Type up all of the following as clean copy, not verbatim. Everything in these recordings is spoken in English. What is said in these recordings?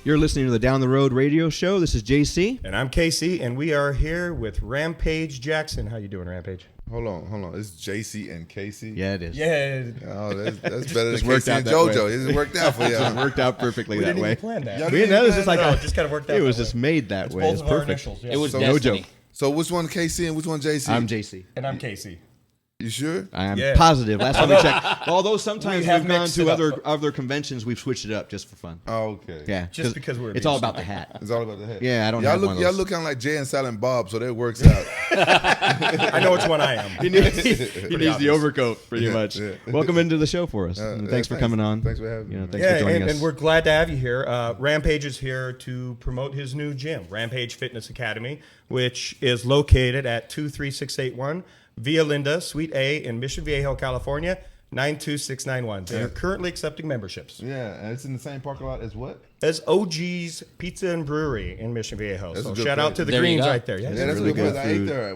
You're listening to the Down the Road radio show. This is JC. And I'm KC, and we are here with Rampage Jackson. How you doing, Rampage? Hold on. It's JC and Casey. Yeah, it is. Yeah. Oh, that's better than worked Casey out and that JoJo. way. It worked out for you. It worked out perfectly that didn't way. even plan that. Y'all We didn't know. It was just like it just kind of worked out. it was that just way. made that It's way. both It's of our perfect. initials. Yeah. It was So- No destiny. joke. So which one KC and which one JC? I'm JC. And I'm Casey. You sure? I am Yeah. positive. Last time we checked. Although sometimes We have we've gone mixed to it up. other conventions, we've switched it up just for fun. Oh, okay. Yeah, Just because we're it's all about the hat. It's all about the head. Yeah, I don't y'all have look, one of Y'all those. look kind of like Jay and Silent Bob, so that works out. I know which one I am. He needs the obvious. overcoat, pretty Yeah, much. yeah. Welcome into the show for us. And thanks for coming on. Thanks for having me, You know, man. thanks for joining us. And we're glad to have you here. Rampage is here to promote his new gym, Rampage Fitness Academy, which is located at 23681 Via Linda, Suite A in Mission Viejo, California, 92691. They are currently accepting memberships. Yeah, and it's in the same parking lot as what? As OG's Pizza and Brewery in Mission Viejo. That's So a good shout out place. to the There you Greens go. right there. Yeah, Yes. that's really really good. good I ate food. there.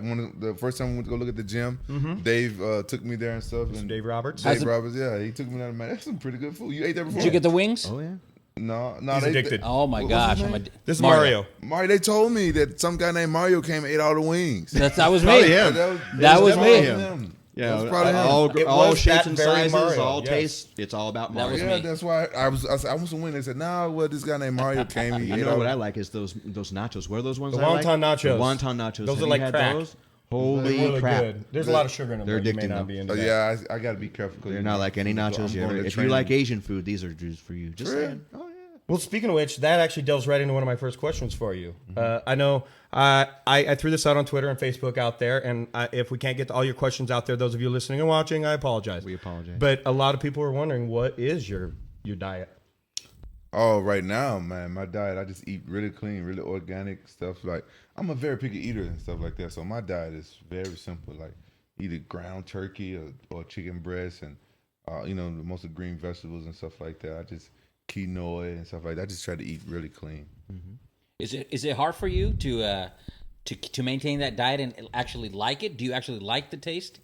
The first time we went to go look at the gym, Dave took me there and stuff. And Dave Roberts. Dave Roberts, yeah, he took me there. Man, that's some pretty good food. You ate there before? Did you get the wings? Oh yeah. No, He's addicted. Oh my What's gosh! his I'm name? This is Mario. Mario, they told me that some guy named Mario came and ate all the wings. That was me. Probably him. That was definitely me. him. Yeah, That's probably him. It all was shapes that and very sizes, Mario, all yes. tastes. It's all about Mario. was Yeah, me. that's why I want some wings. They said, "Nah, well, this guy named Mario came. He You ate know all what the-" I like is those nachos. What are those ones? The I like? wonton nachos. The wonton nachos. Those Have are you like had crack. those? They're Holy really crap! good. There's a lot of sugar in them. They're You may addicting, not though. be into Oh, that. yeah, I got to be careful. 'cause They're not like any nachos. I'm going to If you training. like Asian food, these are just for you. Just saying. Oh yeah. Well, speaking of which, that actually delves right into one of my first questions for you. I know I threw this out on Twitter and Facebook out there, and if we can't get to all your questions out there, those of you listening and watching, I apologize. We apologize. But a lot of people are wondering, what is your diet? Oh, right now, man, my diet, I just eat really clean, really organic stuff. Like, I'm a very picky eater and stuff like that. So my diet is very simple. Like, either ground turkey or chicken breast and, most of the green vegetables and stuff like that. I just quinoa and stuff like that. I just try to eat really clean. Is it hard for you to maintain that diet and actually like it? Do you actually like the taste?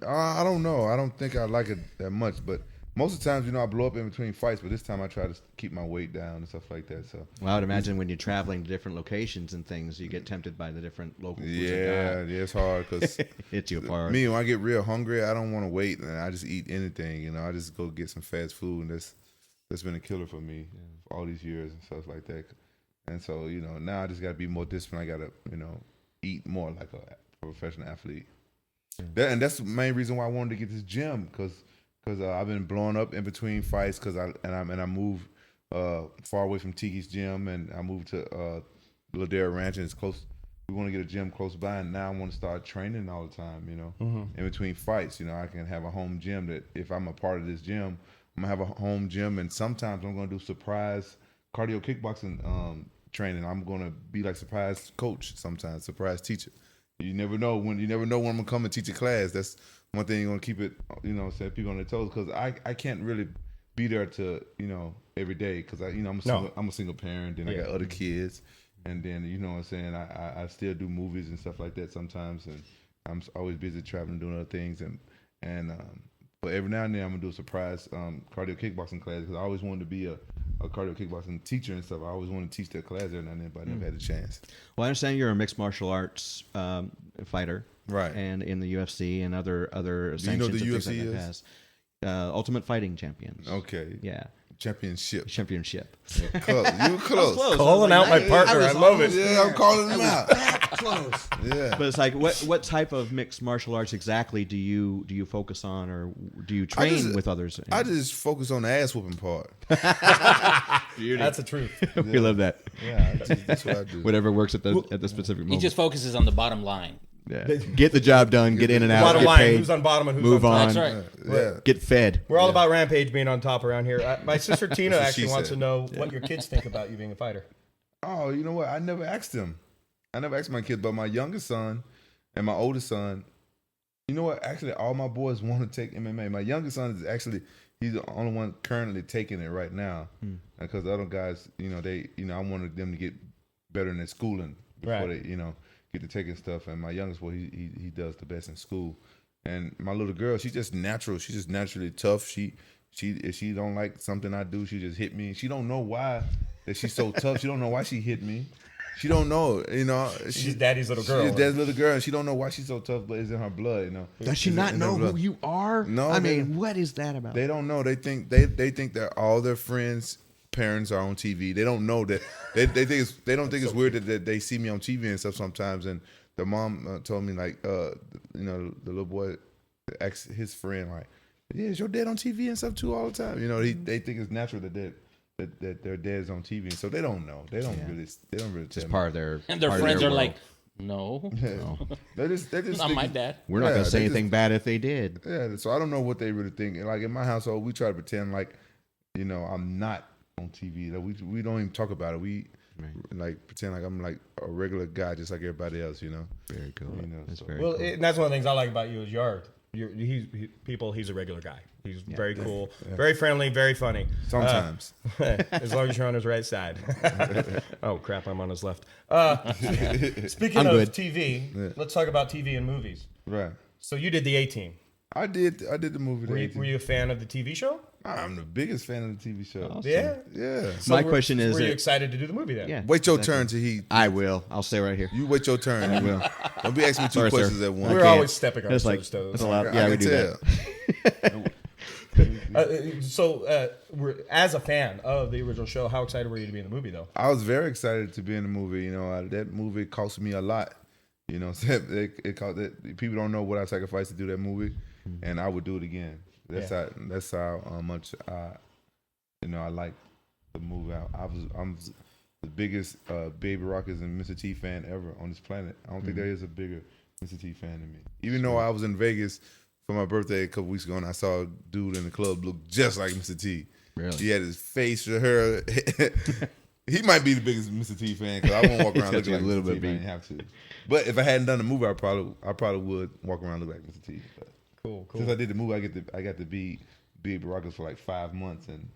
I don't know. I don't think I like it that much, but most of the times, I blow up in between fights, but this time I try to keep my weight down and stuff like that. So Well, I would imagine when you're traveling to different locations and things, you get tempted by the different local foods. yeah, it's hard because Hits you apart. me, when I get real hungry, I don't want to wait, and I just eat anything. I just go get some fast food, and that's been a killer for me for all these years and stuff like that. And so, now I just got to be more disciplined. I got to, eat more like a professional athlete. And that's the main reason why I wanted to get this gym because I've been blowing up in between fights I moved far away from Tiki's gym, and I moved to Ladera Ranch, and it's close. We want to get a gym close by, and now I want to start training all the time. In between fights, I can have a home gym that if I'm a part of this gym, I'm gonna have a home gym, and sometimes I'm gonna do surprise cardio kickboxing training. I'm gonna be like surprise coach sometimes, surprise teacher. You never know when I'm gonna come and teach a class. That's one thing you're gonna keep it, set people on their toes, because I can't really be there to every day because I'm a single parent, and I got other kids, and then what I'm saying, I still do movies and stuff like that sometimes, and I'm always busy traveling, doing other things, and but every now and then I'm gonna do a surprise cardio kickboxing class because I always wanted to be a cardio kickboxing teacher and stuff. I always wanted to teach that class every now and then, but I never had a chance. Well, I understand you're a mixed martial arts fighter, Right. And in the UFC and other Do you know sanctions the and things UFC like that is? has. Ultimate Fighting Champions. Okay. Yeah. Championship. Championship. Close. You were close. Calling out my partner. I love it. Yeah, I'm calling him out. Close. Yeah. But it's like, what type of mixed martial arts exactly do you focus on, or do you train with others? I just focus on the ass whooping part. That's the truth. We love that. Yeah, that's what I do. Whatever works at the specific moment. He just focuses on the bottom line. Yeah. Get the job done. Get in and out. Bottom Get line, paid. who's on bottom and who's Move on on. top. That's right. Yeah. Get fed. We're all about Rampage being on top around here. My sister Tina That's what actually she wants said. to know what your kids think about you being a fighter. Oh, you know what? I never asked them. I never asked my kids, but my youngest son and my oldest son, you know what? Actually, all my boys want to take MMA. My youngest son is actually, he's the only one currently taking it right now. Because the other guys, I wanted them to get better in their schooling before they, get to taking stuff. And my youngest boy, he does the best in school. And my little girl, she's just natural. She's just naturally tough. She if she don't like something I do, she just hit me. She don't know why. that she's so tough. She don't know why she hit me. She don't know, you know. She's daddy's little girl. She's daddy's little girl, and she don't know why she's so tough, but it's in her blood, you know. Does she It's not in her know blood. who you are? No, I they- mean, what is that about? They don't know. They think that all their friends' parents are on TV. They don't know that. They don't think it's weird that they see me on TV and stuff sometimes. And the mom told me like, you know, the little boy asked his friend like, "Yeah, is your dad on TV and stuff too all the time?" You know, they think it's natural that their dad's on TV, so they don't know. They don't really. They don't really. Just tell part of their And their part of friends are world. like, no, They just not think my it's- dad. We're not Yeah, gonna say they anything bad if they did. Yeah, so I don't know what they really think. Like in my household, we try to pretend like, you know, I'm not on TV. Like, we don't even talk about it. We like pretend like I'm like a regular guy, just like everybody else. You know. Very cool. You know, That's so- very Well, cool. and that's one of the things I like about you is he's a regular guy. He's very cool, very friendly, very funny. Sometimes. As long as you're on his right side. Oh crap, I'm on his left. Speaking I'm of good. TV, let's talk about TV and movies. Right. So you did the A-Team. I did the movie. Were you a fan of the TV show? I'm the biggest fan of the TV show. Awesome. Yeah. Yeah. So My question is were you that- excited to do the movie then? Yeah. Wait your turn till he. I will. I'll stay right here. You wait your turn. You will. Don't be asking me two Sorry, sir. questions at once. We're can't. always stepping on That's each like other's toes. that's allowed. I Yeah, we can do that. tell. As a fan of the original show, how excited were you to be in the movie though? I was very excited to be in the movie. You know, that movie cost me a lot. You know, people don't know what I sacrificed to do that movie, and I would do it again. That's how much I like the movie. I'm the biggest Baby Rockers and Mr. T fan ever on this planet. I don't think there is a bigger Mr. T fan than me. Even though I was in Vegas for my birthday a couple weeks ago, and I saw a dude in the club look just like Mr. T. Really? He had his face, the hair. He might be the biggest Mr. T fan because I won't walk around He's got looking you like a little Mr. bit T. If I beat. didn't have to. But if I hadn't done the movie, I probably would walk around looking like Mr. T. But Cool. since I did the movie, I got to be Baby Rockers for like 5 months, and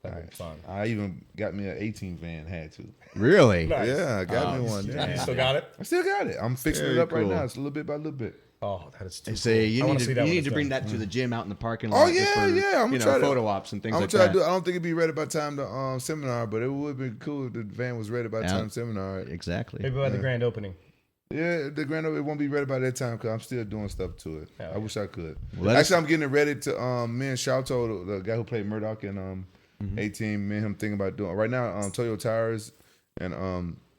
That'd be fun. I even got me an 18 van. Had to. Really? Nice. Yeah, I got me one. You still got it? I still got it. I'm fixing Very it up right cool. now. It's a little bit by little bit. Oh, that is too They say cool. you I need wanna to see that when you need it's to bring done. that to the gym out in the parking Oh, lot. just yeah, for, yeah, I'm you gonna know, try to- photo ops and things I'm like trying that. to do. I don't think it'd be ready by the time the seminar, but it would be cool if the van was ready by the Yeah. time seminar. Exactly. Maybe by the grand opening. Yeah, the grand it won't be ready by that time because I'm still doing stuff to it. I wish I could. Well, let us- Actually, I'm getting it ready to. Me and Shouto, the guy who played Murdoch in 18, me and him thinking about doing right now. Toyo Tires and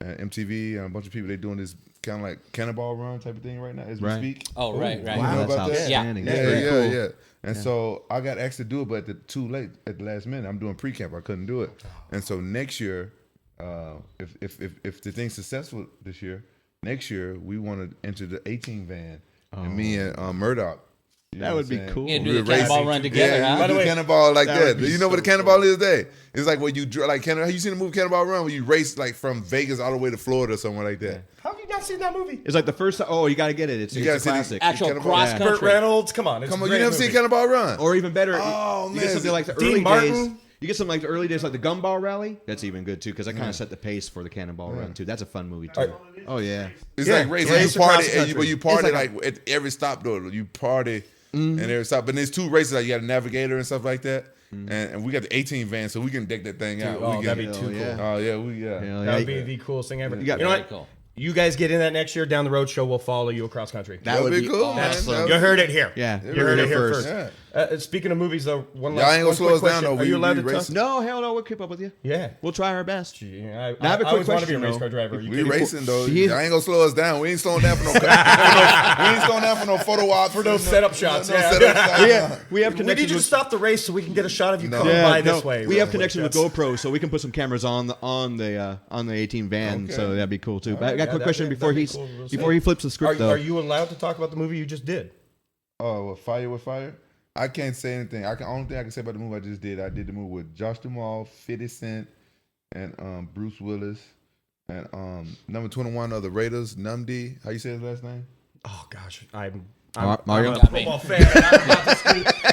MTV and a bunch of people, they doing this kind of like cannonball run type of thing right now as we Right. speak. Oh, right. You Wow, know that's about that? outstanding. Yeah, That's very yeah, cool. yeah. And so I got asked to do it, but too late at the last minute. I'm doing pre-camp. I couldn't do it. And so next year, if the thing's successful this year, next year we want to enter the 18 van, and me and Murdoch. You know That what would I'm be saying? cool. Yeah, do We're the cannonball racing. run together, Yeah, huh? you By the do way, cannonball like that that. would be You know what a so cannonball is? Day. It's like when you like have you seen the movie Cannonball Run where you race like from Vegas all the way to Florida or somewhere like that? How have you not seen that movie? It's like the first. Oh, you got to get it. It's You gotta a see the- classic. Actual Cannonball- cross Yeah. Burt country. Reynolds, come on. It's Come a on, you great never seen movie. Cannonball Run? Or even better, Oh, you get man. something like the Dean early Martin. days. You get something like the early days, like the Gumball Rally. That's even good too, because that kind of set the pace for the Cannonball Run too. That's a fun movie too. Oh yeah. It's Yeah, like race. race You across party, the and country. you party It's like, like at every stop though. You party and every stop. But there's 2 races. Like you got a navigator and stuff like that. And we got the 18 van, so we can deck that thing out. Oh, we that'd be can, too cool. yeah. Oh yeah, Hell That yeah. would be the coolest thing ever. You, got- know Very what? cool. You guys get in that next year down the road show. We'll follow you across country. That That'd would be be cool, man. awesome. That'd You heard it here. Yeah, You heard it here first. Yeah. Speaking of movies, though, one Y'all last ain't gonna one slow quick us down, question. though. Are you We allowed to race. touch? No, hell no. We'll keep up with you. Yeah. We'll try our best. Yeah, Now, I have a I quick always want to be a question, race though. car driver. You We kidding? racing though. He is- Y'all ain't gonna slow us down. We ain't slowing down for no. we ain't slowing down for no photo ops. For those setup shots, No yeah. setup shots. We have We need connections you to with. stop the race so we can get a shot of you No. coming Yeah, by no, this way. we have Real connections with quick. GoPro, so we can put some cameras on the 18 van. Okay. So that'd be cool too. But I got a Yeah, quick question that'd before be he's cool. We'll before see. he flips the script though. Are you allowed to talk about the movie you just did? Oh, well, Fire with Fire. I can't say anything. Only thing I can say about the movie I just did. I did the movie with Josh Duhamel, 50 Cent, and Bruce Willis, and number 21 of the Raiders, Numdi. How you say his last name? Oh gosh, I'm Mario? a Got me. football fan.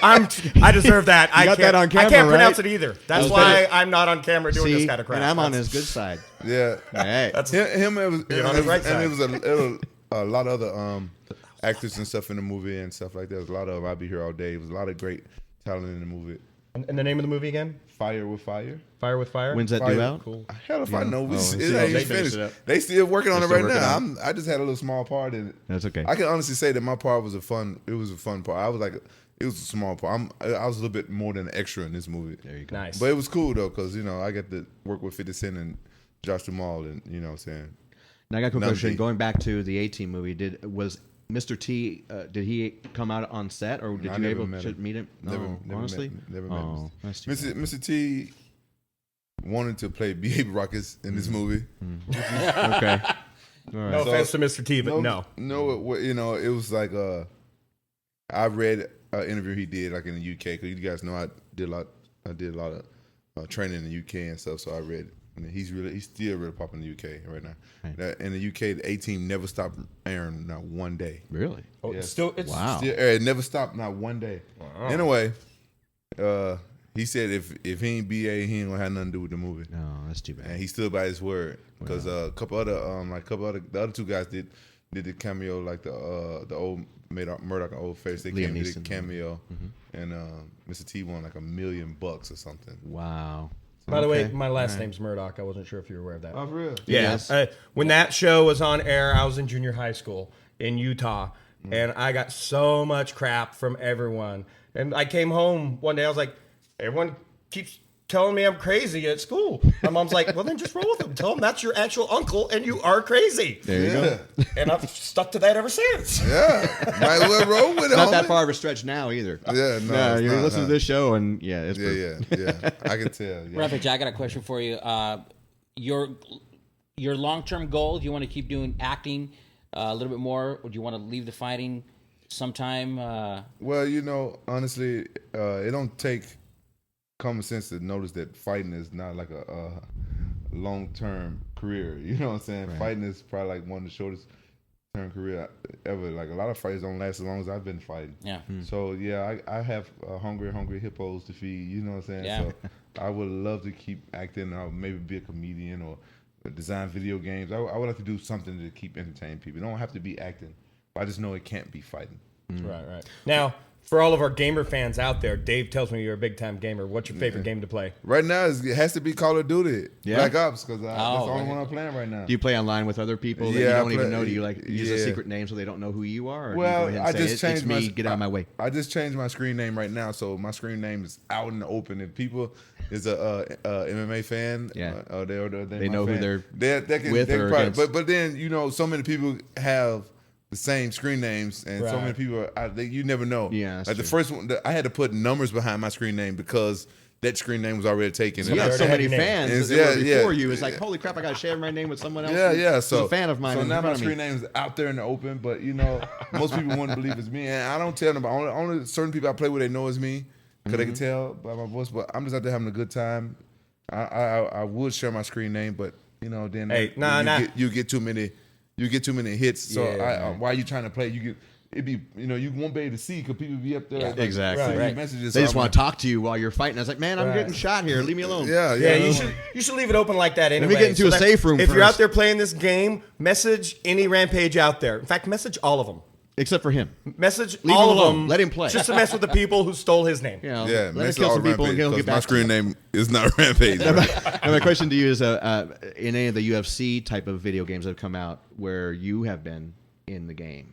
I deserve that. I got can't, that on I camera, can't pronounce right? it either. That's was why better. I'm not on camera doing See, this kind of crap. and I'm on That's- his good side. Yeah. Hey, That's Him it was, You're on and his it right was, and side. it was a lot of other actors and stuff in the movie and stuff like that. There's a lot of I'll be here all day. It was a lot of great talent in the movie. And the name of the movie again? Fire with Fire. Fire with Fire. When's that Fire. due out? Cool. Hell if I know. It see, ain't they even finished finished. it up. They still working on it still right working now. on I just had a little small part in it. That's okay. I can honestly say that my part was a fun part. I was like, it was a small part. I was a little bit more than an extra in this movie. There you go. Nice. But it was cool though, because I got to work with 50 Cent and Josh Duhamel, and what I'm saying. Now I got a quick None question. of the- Going back to the A-Team movie, was Mr. T? Did he come out on set, or did I you never able met to him. meet him? Never honestly, never met oh, him. that's too bad. Mr. T wanted to play B.A.B. Rockets in this movie. Okay. All right. No So- offense to Mr. T, but no. It was like I read an interview he did like in the UK, because you guys know I did a lot of training in the UK and stuff. So I read it. And he's still really popping in the UK right now. Right. In the UK, the A-Team never stopped airing not one day. Really? Oh, Yeah. it's Wow. Still aired, it never stopped not one day. Anyway, he said if he ain't BA, he ain't gonna have nothing to do with the movie. No, that's too bad. And he stood by his word, because a couple other the other two guys did the cameo, like the old Murdoch old face. They Liam came did a Neeson. cameo, and Mr. T won like $1 million or something. Wow. By the way, Okay. my last name's Murdoch. I wasn't sure if you were aware of that. Oh, for real? Yes. When that show was on air, I was in junior high school in Utah, and I got so much crap from everyone. And I came home one day, I was like, everyone keeps telling me I'm crazy at school. My mom's like, well, then just roll with them. Tell them that's your actual uncle, and you are crazy. There you go. And I've stuck to that ever since. Yeah, might as well roll with it. Not that homie. far of a stretch now either. Yeah, no, Yeah, it's you not, listen to this show, and it's perfect. Yeah. I can tell. Yeah. Rampage, I got a question for you. Your long-term goal, do you want to keep doing acting a little bit more, or do you want to leave the fighting sometime? Well, honestly, it don't take common sense to notice that fighting is not like a long-term career. You know what I'm saying? Right. Fighting is probably like one of the shortest term career ever. Like a lot of fights don't last as long as I've been fighting. Yeah. So yeah, I have hungry hippos to feed. You know what I'm saying? Yeah. So I would love to keep acting, or maybe be a comedian, or design video games. I would like to do something to keep entertaining people. It don't have to be acting. But I just know it can't be fighting. Right. Now, for all of our gamer fans out there, Dave tells me you're a big-time gamer. What's your favorite game to play? Right now, it has to be Call of Duty, Yeah? Black Ops, because that's the only right. one I'm playing right now. Do you play online with other people that you Yeah, I don't even play- know? Do you use a yeah. secret name so they don't know who you are? Or Well, do you go I ahead and just say, changed it's me, my. get out of my way. I just changed my screen name right now, so my screen name is out in the open. If people is a MMA fan, Yeah. they know who they're they can, with they or can probably, against. but then so many people have the same screen names, and so Right. many people you never know. Yeah, that's like the true. first one, I had to put numbers behind my screen name because that screen name was already taken. You And got I- so already many had your name. fans that Yeah, were yeah. before you. It's like, holy crap, I got to share my name with someone else. Yeah. who's So a fan of mine. So in now front my of me. screen name is out there in the open, but most people wouldn't believe it's me, and I don't tell them. Only certain people I play with, they know it's me because they can tell by my voice. But I'm just out there having a good time. I would share my screen name, but then Hey, you get too many hits. So Yeah. why are you trying to play? It'd be you won't be able to see because people be up there. Yeah. like, Exactly. sending you Right. messages. They So just I'm want to talk to you while you're fighting. I was like, man, I'm Right. getting shot here. Leave me alone. Yeah, Yeah, yeah. you should leave it open like that anyway. me get into a that safe room If you're first. out there playing this game, message any Rampage out there. In fact, message all of them. Except for him. Message Leave all him of alone. them. Let him play. Just to mess with the people who stole his name. You know, Yeah, let him mess kill all some people and Rampage, he'll get 'cause my back. screen name is not Rampage. Now, my question to you is, in any of the UFC type of video games that have come out where you have been in the game,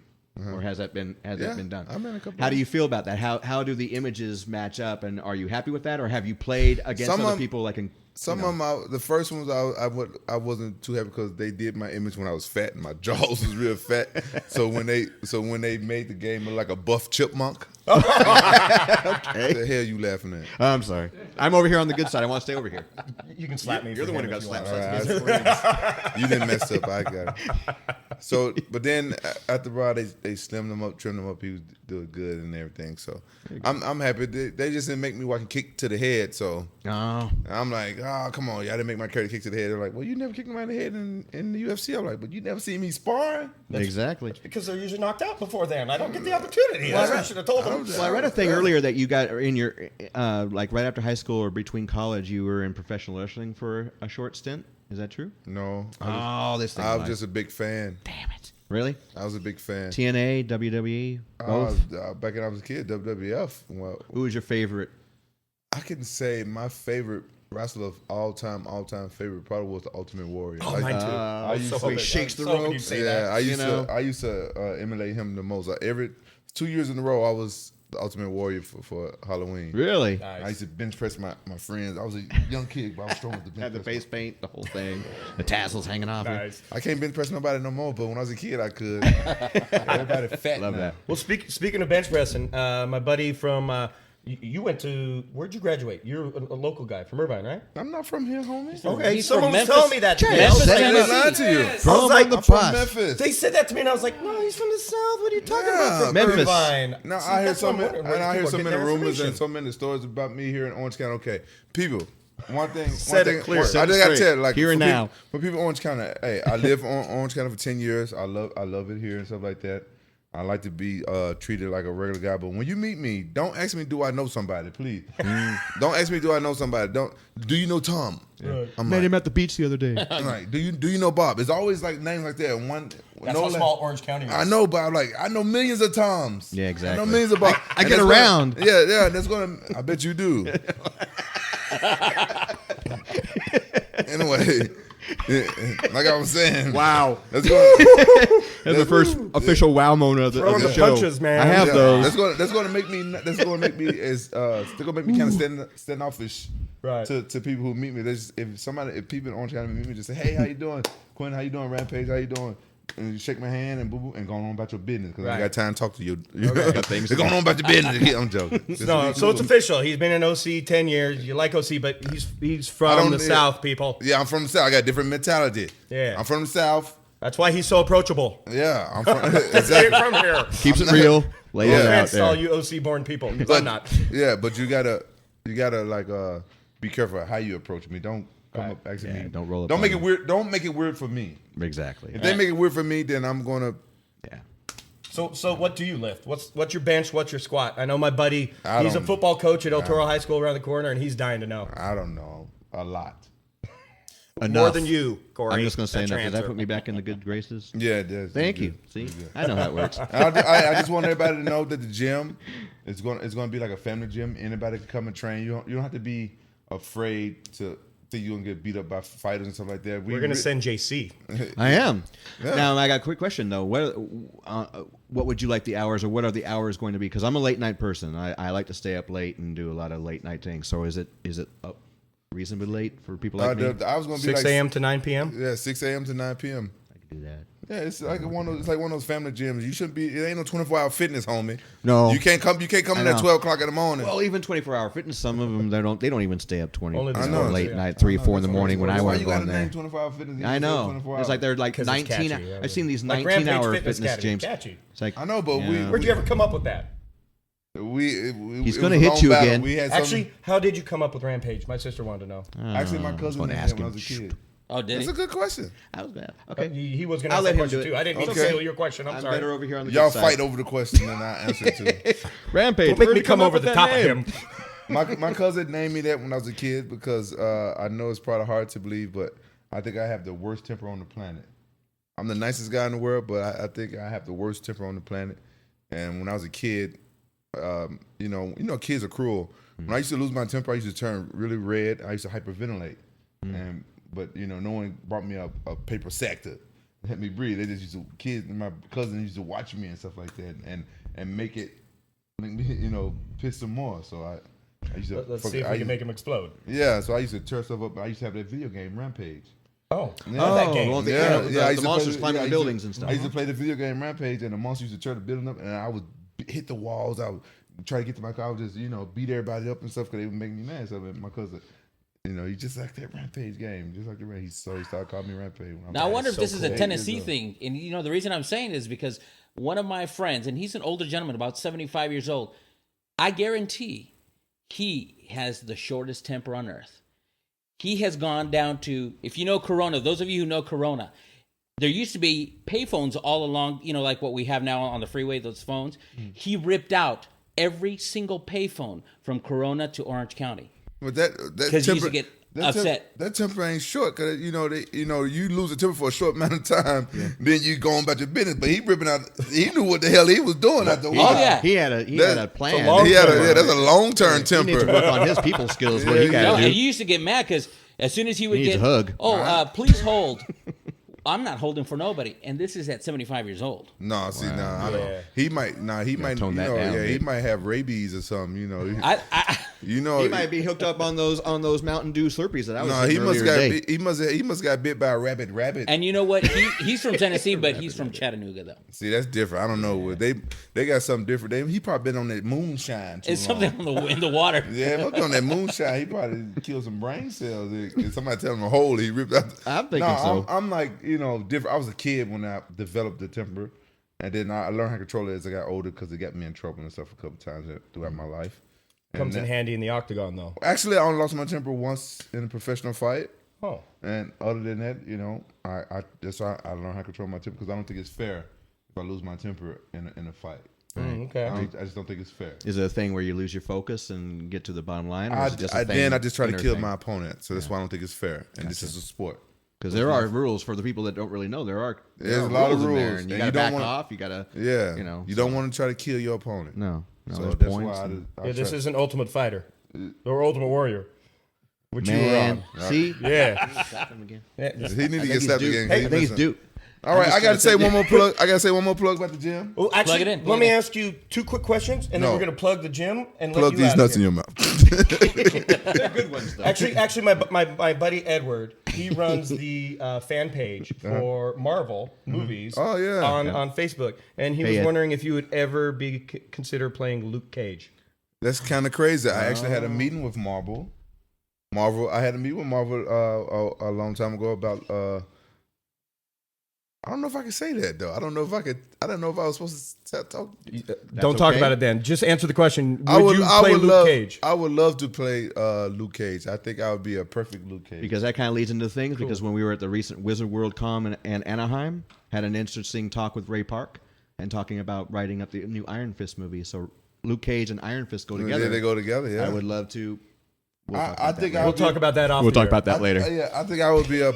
or has that been Yeah, done? I've been in a couple How of do you feel about that? How do the images match up, and are you happy with that, or have you played against Some other of- people like in Some of them, the first ones, I wasn't too happy because they did my image when I was fat and my jaws was real fat. So when they made the game look like a buff chipmunk, what the hell you laughing at? I'm sorry. I'm over here on the good side. I want to stay over here. You can slap me. You're the one who got if you want. slapped. You didn't mess up. I got it. So, but then after a while, they slimmed them up, trimmed them up. He was doing good and everything. So I'm happy. They just didn't make me walk and kick to the head. So Oh, I'm like, oh, come on, y'all didn't make my character kick to the head. They're like, well, you never kicked me in the head in the UFC. I'm like, but you never seen me sparring. exactly. Because they're usually knocked out before then. I don't get the opportunity. That's what I should have told them. Well, I read a thing earlier that you got in your, like right after high school or between college, you were in professional wrestling for a short stint. Is that true? No, This thing. I was just a big fan. damn it. Really? I was a big fan. TNA, WWE, both. Back when I was a kid, WWF. Well, Who was your favorite I can say my favorite wrestler of all time favorite probably was the Ultimate Warrior. Oh, mine too. I used to- he shakes the So when you ropes. say Yeah, that. I used to emulate him the most. Every 2 years in a row, I was the Ultimate Warrior for Halloween. Really? Nice. I used to bench press my friends. I was a young kid, but I was strong with the bench Had the press. face paint, the whole thing, the tassels hanging off. it. Nice. I can't bench press nobody no more, but when I was a kid, I could. Everybody fat Love now. that. Well, speaking of bench pressing, my buddy from you went to, where'd you graduate? You're a local guy from Irvine, right? I'm not from here, homie. Okay, He's someone from was Memphis. telling me that today. Yes, I was that like, is- I lied to you. Yes. Throw I was him like, on the I'm from bus. Memphis. they said that to me, and I was like, no, he's from the South. What are you talking Yeah, about? From Memphis. Irvine. Now See, I hear that's so what I'm many, wondering, and where I hear people so get many their rumors information. and so many stories about me here in Orange County. Okay, people. One thing, Said it clear. I Set it just gotta straight. tell you, like Here and for now. people, for people in Orange County, hey, I live on Orange County for 10 years. I love it here and stuff like that. I like to be treated like a regular guy, but when you meet me, don't ask me, do I know somebody, please. Don't ask me, do I know somebody. Do you know Tom? Right. I'm Met like, him at the beach the other day. I'm like, do you know Bob? It's always like names like that. One, That's no how la- small Orange County is. I know, but I'm like, I know millions of Toms. Yeah, I exactly. know millions of Bob. I get around. Yeah, that's gonna. I bet you do. Anyway, like I was saying, Wow. Let's go. That's the first official wow moment of the, Throwing of the the show. punches, man. I have Yeah. those. That's gonna make me. That's gonna make me kind of standoffish. Right. To people who meet me, if people in Orange County meet me, just say, "Hey, how you doing, Quinn? How you doing, Rampage? How you doing?" And you shake my hand and boo boo and go on about your business because I Right. got time to talk to you. things They're going on about your business. I'm joking. No, so it's official. He's been in OC 10 years. You like OC, but he's from the South, people. Yeah, I'm from the South. I got a different mentality. Yeah. I'm from the South. That's why he's so approachable. Yeah, I'm from Get exactly. from here. Keeps it real. Lay it out Offense to all there. you OC-born people, because But, I'm not. Yeah, but you gotta like be careful how you approach me. Don't come up asking Yeah, me. don't roll up Don't on make me. it weird. Don't make it weird for me. Exactly. If they make it weird for me, then I'm gonna. Yeah. So what do you lift? What's your bench? What's your squat? I know my buddy. I He's a don't- football coach at El Toro High School around the corner, and he's dying to know. I don't know a lot. More Enough. than you, Corey. I'm just going to say That's enough. your Does that answer. put me back in the good graces? Yeah, it does. Thank It's you. good. See, It's good. I know how it works. I just want everybody to know that the gym is going to be like a family gym. Anybody can come and train. You don't have to be afraid to think you're gonna get beat up by fighters and stuff like that. We're gonna send JC. I am. Yeah. Now I got a quick question though. What would you like the hours, or what are the hours going to be? Because I'm a late night person. I like to stay up late and do a lot of late night things. So is it up reasonably late for people like me? I was gonna be 6 like a.m. to 9 p.m. Yeah, 6 a.m. to 9 p.m. I could do that. Yeah, it's like one of those family gyms. You shouldn't be. It ain't no 24-hour fitness, homie. No. you can't come. You can't come in I at know. 12 o'clock in the morning. Well, even 24-hour fitness, some of them they don't even stay up 20 Only the you know, sports, late yeah. night, 3 or 4 in the morning when I Why was you got going to there. name 24-hour fitness? I know. 24 It's like they're like 'Cause it's 19. catchy, yeah. I've seen these Like Rampage 19-hour Fitness fitness Academy, gyms. catchy. It's like I know, but yeah. Where'd you ever come up with that? He's it gonna was a hit long you battle. again. We had Actually, how did you come up with Rampage? My sister wanted to know. actually, my cousin gonna did ask that when I him. was a kid. Oh, did That's he? a good question. I was bad. Okay. He was going to I'll ask let that him do question it. too. I didn't mean to Okay. steal your question. I'm sorry. better over here on the Y'all good fight side. over the question and I answer it too. Rampage. Don't make where'd me you come up over with the that top name? of him. My cousin named me that when I was a kid because I know it's probably hard to believe, but I think I have the worst temper on the planet. I'm the nicest guy in the world, but I think I have the worst temper on the planet. And when I was a kid, you know, kids are cruel. When I used to lose my temper, I used to turn really red. I used to hyperventilate, but no one brought me a paper sack to let me breathe. They just used to kids. My cousin used to watch me and stuff like that, and make me piss them more. So I used to. Let's see if we can make him explode. Yeah, so I used to tear stuff up. I used to have that video game Rampage. Oh, Yeah. that game. well, Yeah, the I used to monsters play, climbing I the used buildings to, and stuff. I used to play the video game Rampage, and the monsters used to tear the building up, and I would hit the walls. I would try to get to my car. I would just beat everybody up and stuff because they would make me mad. So my cousin, he just like that Rampage game, just like the Rampage. So he started calling me Rampage. Now I wonder if so this is a cool. Tennessee thing, and the reason I'm saying is because one of my friends, and he's an older gentleman, about 75 years old. I guarantee he has the shortest temper on earth. He has gone down to, if you know Corona, those of you who know Corona, there used to be payphones all along, like what we have now on the freeway, those phones. He ripped out every single payphone from Corona to Orange County. But that Because he used to get upset. That temper ain't short, cause you lose a temper for a short amount of time, then you go on about your business. But he ripping out. He knew what the hell he was doing after a while. Oh yeah. He had a plan. That's a long term He needs to temper. work on his people skills. What he No, got to and do. you used to get mad because as soon as he would He needs get a hug. please hold. I'm not holding for nobody, and this is at 75 years old. No, see, I don't. Yeah. He might, tone that down, he Nick. might have rabies or something. I You know, He might be hooked up on those Mountain Dew Slurpees that I was. no, hitting earlier today. he must got bit by a rabbit. and you know what? He's from Tennessee, but he's from Chattanooga though. See, that's different. I don't know. They got something different. He probably been on that moonshine too It's long. something in the water. Yeah, if I'm on that moonshine, he probably killed some brain cells. If somebody tell him a hole, he ripped out. I'm thinking so. I'm like, different. I was a kid when I developed the temper, and then I learned how to control it as I got older because it got me in trouble and stuff a couple times throughout my life. Comes in handy in the octagon, though. Actually, I only lost my temper once in a professional fight, Oh. and other than that, that's why I learned how to control my temper because I don't think it's fair if I lose my temper in a fight. Okay. I just don't think it's fair. Is it a thing where you lose your focus and get to the bottom line? Or is it just a thing, I just try to inner kill thing? my opponent, so that's why I don't think it's fair. And this is a sport. Because there are rules for the people that don't really know. There are There's a lot of in there, rules, and you and got you to don't back wanna- off. You got to You don't want to try to kill your opponent. no. So there's that's points why and- Yeah, this isn't Ultimate Fighter or Ultimate Warrior, which man. you were on. See, Yeah. Stop him again. Yeah. He need to get slapped again. I think he's due. All right, I got to say one more plug. I got to say one more plug about the gym. Well, actually, Plug it in, plug let it me in. ask you 2 quick questions, and No. then we're going to plug the gym and Plug let you these out nuts of in here. your mouth. They're good ones though. Actually, my buddy Edward, he runs the fan page for Marvel movies. Oh, yeah. on Facebook, and he Hey, was Ed. wondering if you would ever consider playing Luke Cage. That's kind of crazy. I actually had a meeting with Marvel. I had a meeting with Marvel a long time ago about. I don't know if I can say that though. I don't know if I was supposed to talk. Don't talk okay. about it then. Just answer the question. Would you play Luke Cage? I would love to play Luke Cage. I think I would be a perfect Luke Cage. Because that kind of leads into things. Because when we were at the recent Wizard World Con in Anaheim, had an interesting talk with Ray Park and talking about writing up the new Iron Fist movie. So Luke Cage and Iron Fist go together. Yeah, they go together. Yeah, I would love to. I think We'll talk about that off. the air. that later. I think I would be a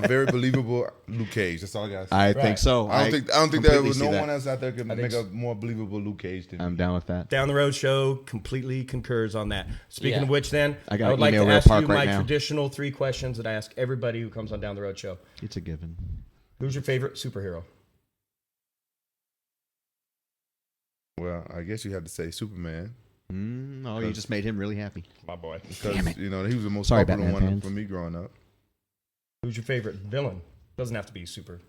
very believable Luke Cage. That's all I got. I Right. think so. I don't think there completely was see no that. one else out there could make a more believable Luke Cage than I'm me. down with that. Down the Road Show completely concurs on that. Speaking Yeah. of which, then I gotta would like to email Ray ask Park you right my now. traditional 3 questions that I ask everybody who comes on Down the Road Show. It's a given. Who's your favorite superhero? Well, I guess you have to say Superman Oh, you just made him really happy. My boy. because he was the most Sorry, popular Batman one fans. for me growing up. Who's your favorite villain? Doesn't have to be super.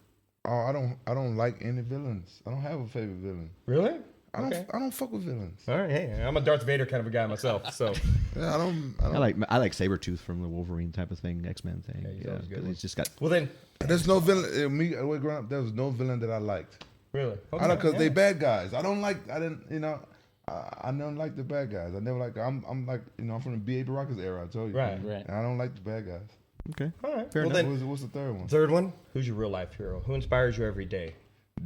Oh, I don't like any villains. I don't have a favorite villain. Really? I don't fuck with villains. All right. Hey, I'm a Darth Vader kind of a guy myself. So Yeah, I don't. I like Sabretooth from the Wolverine type of thing, X-Men thing. he's always a good 'cause one. he's just got. well then, There's no villain. Me growing up, there was no villain that I liked. really? I know because Okay, they yeah. bad guys. I don't like. I didn't. I don't like the bad guys. I never like. I'm like. I'm from the B.A. Baracus era. I told you. Right. And I don't like the bad guys. Okay. All right. Fair well enough. then, What's the third one? third one. Who's your real life hero? Who inspires you every day?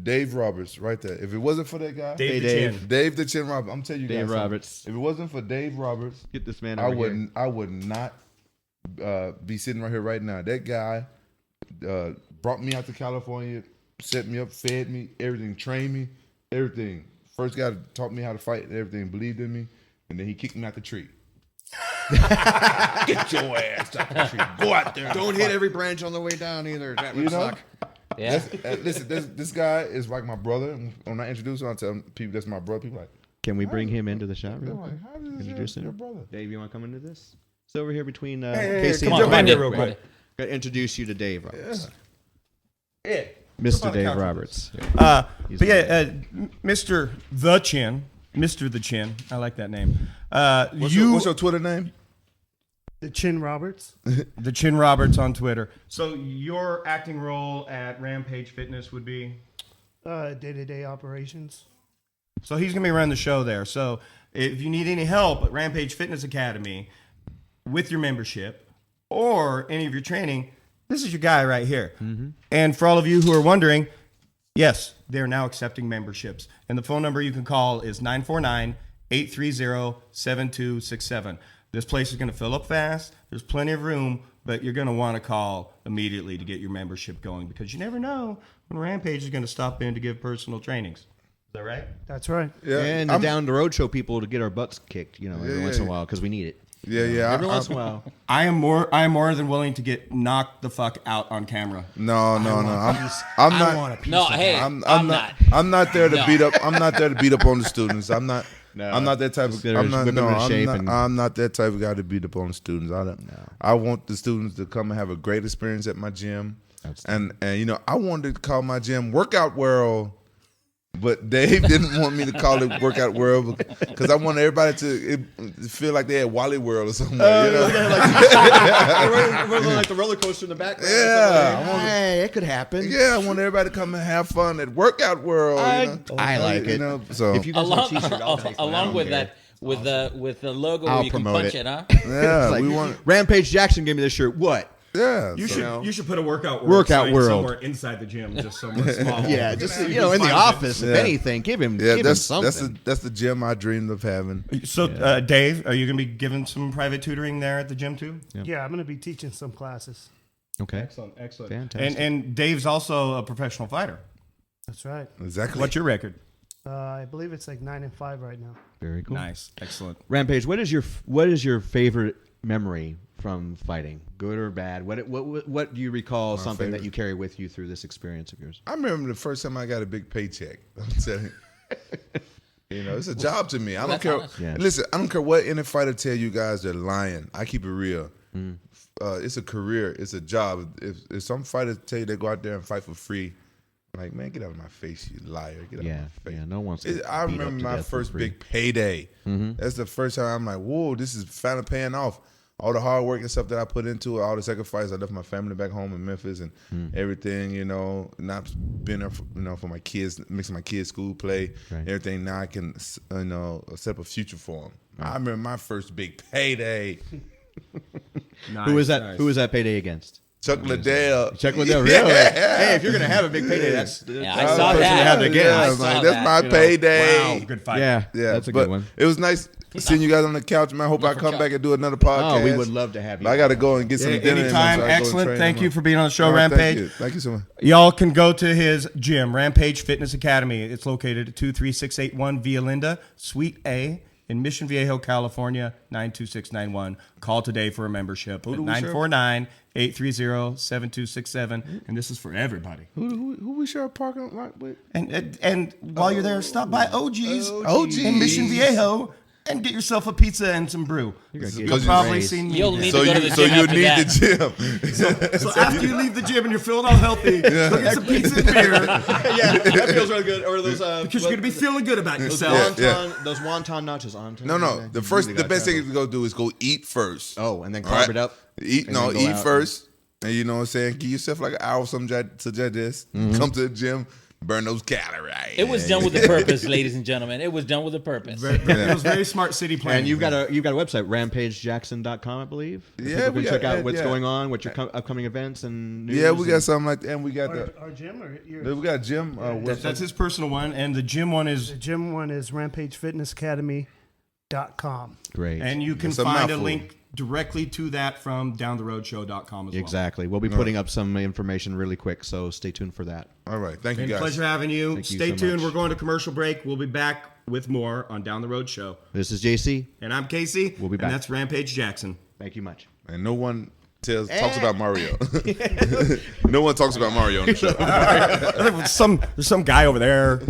Dave Roberts, right there. If it wasn't for that guy, Dave Hey, the Dave. Chin. Dave the Chin Roberts. I'm telling you guys. Dave something. Roberts. If it wasn't for Dave Roberts, Get this man I over here. wouldn't. I would not be sitting right here right now. That guy brought me out to California, set me up, fed me, everything, trained me, everything. First guy taught me how to fight and everything, believed in me, and then he kicked me out the tree. Get your ass out the tree. Go out there. Don't hit every branch on the way down either. That would You know? suck. Yeah. Listen, this guy is like my brother. When I introduce him, I tell people that's my brother. People like, Can we bring him into the shot they're real quick? like, how is Introduce this your him. brother? Dave, you want to come into this? It's over here between hey, Casey come and on, Brian. jump in real quick. Got to introduce you to Dave Roberts. Yeah. Mr. Dave Roberts. But He's yeah, Mr. The Chin. Mr. The Chin. I like that name. What's your Twitter name? The Chin Roberts. The Chin Roberts on Twitter. So your acting role at Rampage Fitness would be? Day-to-day operations. So he's going to be running the show there. So if you need any help at Rampage Fitness Academy with your membership or any of your training, this is your guy right here. And for all of you who are wondering, yes, they're now accepting memberships. And the phone number you can call is 949-830-7267. This place is going to fill up fast. There's plenty of room, but you're going to want to call immediately to get your membership going because you never know when Rampage is going to stop in to give personal trainings. Is that right? That's right. Yeah, And the Down the Road Show people to get our butts kicked, every once in a while because we need it. yeah. Every once in a while. I am more than willing to get knocked the fuck out on camera. No. I'm I want a not. piece No, of hey, I'm I'm not. not. I'm not there to No. beat up. I'm not there to beat up on the students. I'm not. No, I'm not that type of. just there I'm to not. whip No, them into shape I'm and- not, I'm not that type of guy to beat up on the students. I want the students to come and have a great experience at my gym. And I wanted to call my gym Workout World, but Dave didn't want me to call it Workout World because I wanted everybody to feel like they had Wally World or something. We're like the roller coaster in the background. Yeah, Hey, it could happen. Yeah, I want everybody to come and have fun at Workout World. I like it. So If you guys want Along, a t-shirt, I'll take one. I along don't with care. that, with the logo I'll where you can promote punch it. it, huh? yeah, It's like, we want. Rampage Jackson gave me this shirt. What? Yeah, You should put a workout Workout sign World. somewhere inside the gym, just somewhere small. Yeah, just You in can the find it. office, if Yeah. anything, give him something. that's the gym I dreamed of having. So, Dave, are you going to be giving some private tutoring there at the gym too? Yeah, I'm going to be teaching some classes. Okay. Excellent. Fantastic. And Dave's also a professional fighter. That's right. Exactly. What's your record? I believe it's like 9-5 right now. Very cool. Nice, excellent. Rampage, what is your favorite memory from fighting, good or bad? What do you recall something favorite? that you carry with you through this experience of yours? I remember the first time I got a big paycheck. I'm telling you. It's a job to me. I don't that's care. honest. Yeah. Listen, I don't care what any fighter tell you guys they're lying. I keep it real. It's a career. It's a job. If some fighters tell you they go out there and fight for free, like, man, get out of my face, you liar. Get out of my face. Yeah, no one's. I remember my first big payday. That's the first time I'm like, whoa, this is finally paying off. All the hard work and stuff that I put into it, all the sacrifice. I left my family back home in Memphis and everything, not being there for my kids, mixing my kids' school play, Right. everything. Now I can, set up a future for them. I remember my first big payday. Who was that? Who was that payday against? Chuck Liddell. Chuck Liddell, really? Hey, if you're gonna have a big payday, that's Yeah, I saw that. Have to get. Yeah, I I was saw like, that's that. my payday. Wow, good fight. Yeah, Yeah, that's a but good one. It was nice seeing you guys on the couch, man. I hope I come back and do another podcast. Oh, we would love to have you. But I got to go and get some dinner. Anytime. in, so I go and Excellent. train Thank tomorrow. you for being on the show, All right, Rampage. Thank you so much. Y'all can go to his gym, Rampage Fitness Academy. It's located at 23681 Via Linda, Suite A in Mission Viejo, California, 92691. Call today for a membership at 949-830-7267. And this is for everybody. Who we share a parking lot with? And while you're there, stop by OG's OG's. in Mission Viejo and get yourself a pizza and some brew. You're gonna get You'll some probably raise. see me You'll there. need So to go to you the so gym you after need that. the gym. So after you leave the gym and you're feeling all healthy, go get some pizza and beer Yeah, that feels really good. Or those because you're going to be feeling good about those yourself. those wonton nachos on. No. The best thing to go do is go eat first. Oh, and then All carb right? it up. Eat and then go eat out. first, and you know what I'm saying. Give yourself like an hour or something to digest. Come to the gym, burn those calories. It was done with a purpose, ladies and gentlemen. It was done with a purpose. It was very smart city planning. And you've got a website, rampagejackson.com, I believe. Yeah, People we can check got- out what's yeah. going on, what your upcoming events and news. Yeah, we got something like that. And we got Our gym or yours? we got a gym. That's his personal one, and the gym one is, The gym one is RampageFitnessAcademy.com. Great. and you can It's a find a mouthful. link directly to that from downtheroadshow.com as well. Exactly. We'll be putting up some information really quick, so stay tuned for that. All right, thank you Been a guys. pleasure having you. Thank you Stay so tuned. much. We're going to commercial break. We'll be back with more on Down the Road Show. This is JC. And I'm Casey. We'll be back. And that's Rampage Jackson. Thank you much. And no one talks about Mario. No one talks about Mario on the show. There's some guy over there.